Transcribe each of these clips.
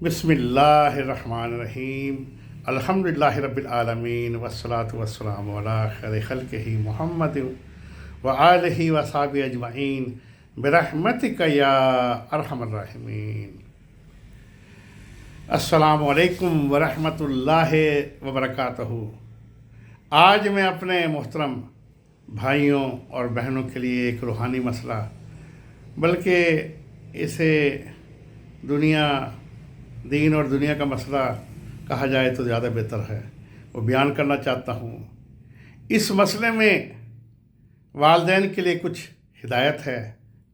بسم اللہ الرحمن الرحیم الحمدللہ رب العالمین والصلاة والسلام علی خیر خلقہ محمد وآلہ وصحبہ اجمعین برحمتک یا ارحم الراحمین۔ السلام علیکم ورحمۃ اللہ وبرکاتہ۔ آج میں اپنے محترم بھائیوں اور بہنوں کے لیے ایک روحانی مسئلہ، بلکہ اسے دین اور دنیا کا مسئلہ کہا جائے تو زیادہ بہتر ہے، وہ بیان کرنا چاہتا ہوں۔ اس مسئلے میں والدین کے لیے کچھ ہدایت ہے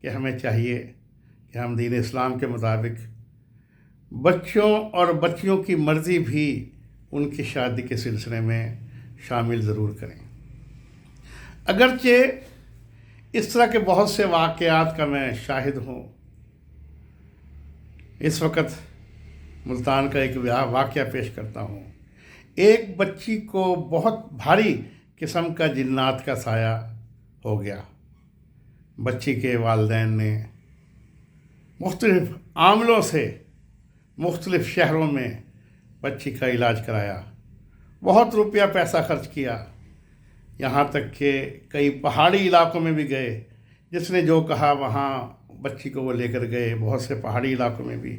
کہ ہمیں چاہیے کہ ہم دین اسلام کے مطابق بچوں اور بچیوں کی مرضی بھی ان کی شادی کے سلسلے میں شامل ضرور کریں۔ اگرچہ اس طرح کے بہت سے واقعات کا میں شاہد ہوں۔ اس وقت ملتان کا ایک واقعہ پیش کرتا ہوں۔ ایک بچی کو بہت بھاری قسم کا جنات کا سایہ ہو گیا۔ بچی کے والدین نے مختلف عاملوں سے مختلف شہروں میں بچی کا علاج کرایا، بہت روپیہ پیسہ خرچ کیا، یہاں تک کہ کئی پہاڑی علاقوں میں بھی گئے۔ جس نے جو کہا وہاں بچی کو وہ لے کر گئے۔ بہت سے پہاڑی علاقوں میں بھی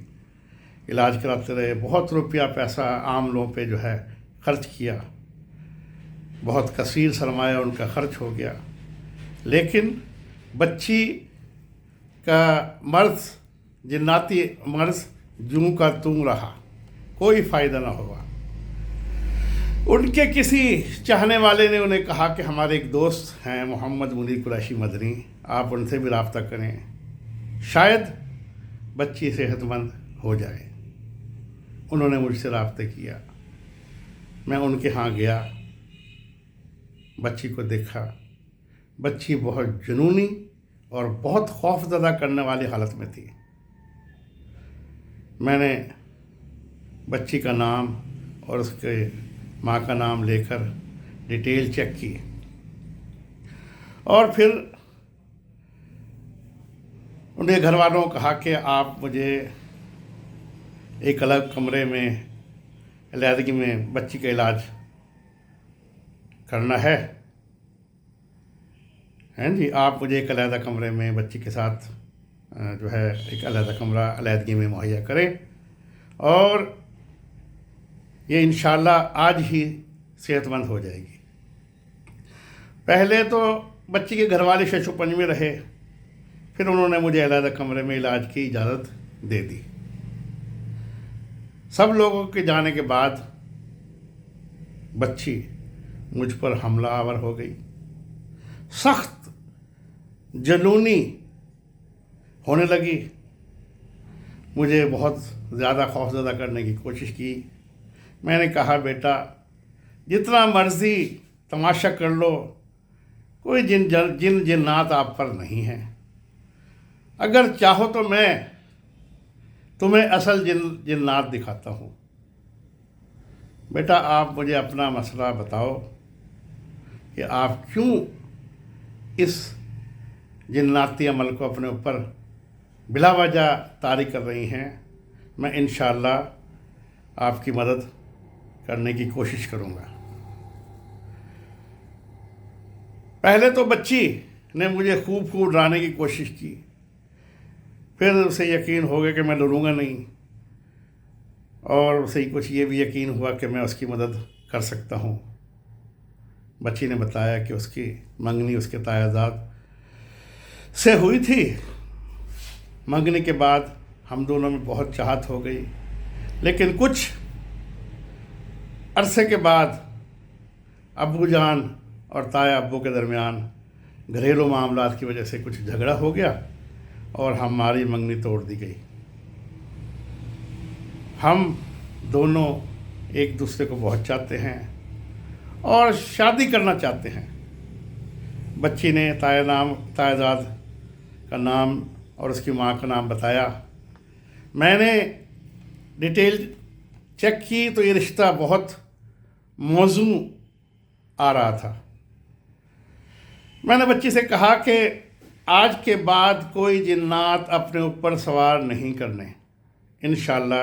علاج کراتے رہے، بہت روپیہ پیسہ عام لوگوں پہ خرچ کیا، بہت کثیر سرمایہ ان کا خرچ ہو گیا، لیکن بچی کا مرض، جناتی مرض جوں کا توں رہا، کوئی فائدہ نہ ہوا۔ ان کے کسی چاہنے والے نے انہیں کہا کہ ہمارے ایک دوست ہیں محمد منیر قریشی مدنی، آپ ان سے بھی رابطہ کریں، شاید بچی صحت مند ہو جائے۔ انہوں نے مجھ سے رابطہ کیا، میں ان کے ہاں گیا، بچی کو دیکھا۔ بچی بہت جنونی اور بہت خوف زدہ کرنے والی حالت میں تھی۔ میں نے بچی کا نام اور اس کے ماں کا نام لے کر ڈیٹیل چیک کی، اور پھر انہیں گھر والوں کو کہا کہ آپ مجھے ایک الگ کمرے میں علیحدگی میں بچی کا علاج کرنا ہے۔ جی، آپ مجھے ایک علیحدہ کمرے میں بچی کے ساتھ ایک علیحدہ کمرہ علیحدگی میں مہیا کریں، اور یہ انشاءاللہ آج ہی صحت مند ہو جائے گی۔ پہلے تو بچی کے گھر والے شش و پنج میں رہے، پھر انہوں نے مجھے علیحدہ کمرے میں علاج کی اجازت دے دی۔ سب لوگوں کے جانے کے بعد بچی مجھ پر حملہ آور ہو گئی، سخت جنونی ہونے لگی، مجھے بہت زیادہ خوفزدہ کرنے کی کوشش کی۔ میں نے کہا بیٹا جتنا مرضی تماشا کر لو، کوئی جنات آپ پر نہیں ہیں، اگر چاہو تو میں تمہیں اصل جنات دکھاتا ہوں۔ بیٹا آپ مجھے اپنا مسئلہ بتاؤ کہ آپ کیوں اس جناتی عمل کو اپنے اوپر بلا وجہ طاری کر رہی ہیں، میں انشاءاللہ آپ کی مدد کرنے کی کوشش کروں گا۔ پہلے تو بچی نے مجھے خوب ڈرانے کی کوشش کی، پھر اسے یقین ہو گیا کہ میں ڈروں گا نہیں، اور اسے کچھ یہ بھی یقین ہوا کہ میں اس کی مدد کر سکتا ہوں۔ بچی نے بتایا کہ اس کی منگنی اس کے تایازاد سے ہوئی تھی۔ منگنی کے بعد ہم دونوں میں بہت چاہت ہو گئی، لیکن کچھ عرصے کے بعد ابو جان اور تایا ابو کے درمیان گھریلو معاملات کی وجہ سے کچھ جھگڑا ہو گیا، اور ہماری منگنی توڑ دی گئی۔ ہم دونوں ایک دوسرے کو بہت چاہتے ہیں اور شادی کرنا چاہتے ہیں۔ بچی نے تایازاد کا نام اور اس کی ماں کا نام بتایا۔ میں نے ڈیٹیل چیک کی تو یہ رشتہ بہت موزوں آ رہا تھا۔ میں نے بچی سے کہا کہ آج کے بعد کوئی جنات اپنے اوپر سوار نہیں کرنے، انشاءاللہ